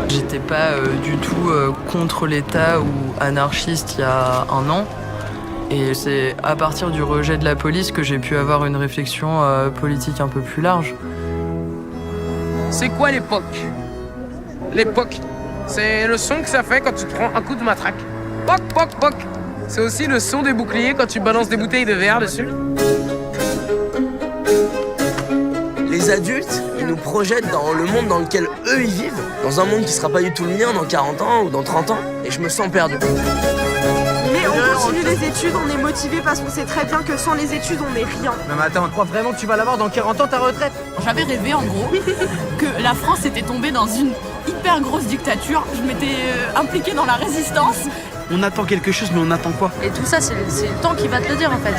J'étais pas du tout contre l'État ou anarchiste il y a un an. Et c'est à partir du rejet de la police que j'ai pu avoir une réflexion politique un peu plus large. C'est quoi l'époque? L'époque, c'est le son que ça fait quand tu te prends un coup de matraque. Poc, poc, poc. C'est aussi le son des boucliers quand tu balances des bouteilles de verre dessus. Les adultes, ils nous projettent dans le monde dans lequel eux, ils vivent, dans un monde qui sera pas du tout le mien dans 40 ans ou dans 30 ans, et je me sens perdu. Mais on continue les études, on est motivé parce qu'on sait très bien que sans les études, on n'est rien. Non mais attends, tu crois vraiment que tu vas l'avoir dans 40 ans ta retraite? J'avais rêvé en gros que la France était tombée dans une hyper grosse dictature. Je m'étais impliquée dans la résistance. On attend quelque chose, mais on attend quoi? Et tout ça, c'est le temps qui va te le dire en fait.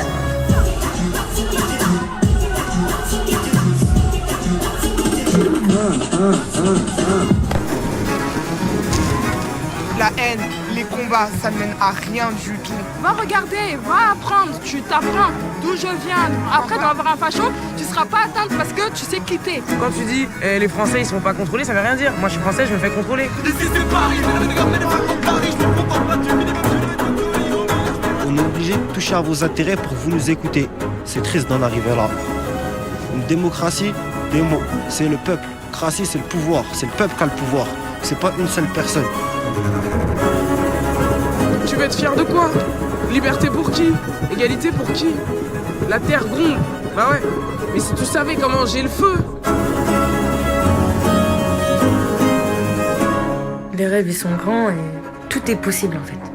La haine, les combats, ça ne mène à rien du tout. Va regarder, va apprendre, tu t'apprends d'où je viens. Après d'avoir un facho, tu seras pas atteinte parce que tu sais quitter. Quand tu dis les Français ils sont pas contrôlés, ça veut rien dire. Moi je suis français, je me fais contrôler. On est obligé de toucher à vos intérêts pour vous nous écouter. C'est triste d'en arriver là. Une démocratie, des mots, c'est le peuple. Démocratie, c'est le pouvoir. C'est le peuple qui a le pouvoir. C'est pas une seule personne. Tu veux être fier de quoi? Liberté pour qui? Égalité pour qui? La terre gronde. Bah ouais. Mais si tu savais comment j'ai le feu. Les rêves ils sont grands et tout est possible en fait.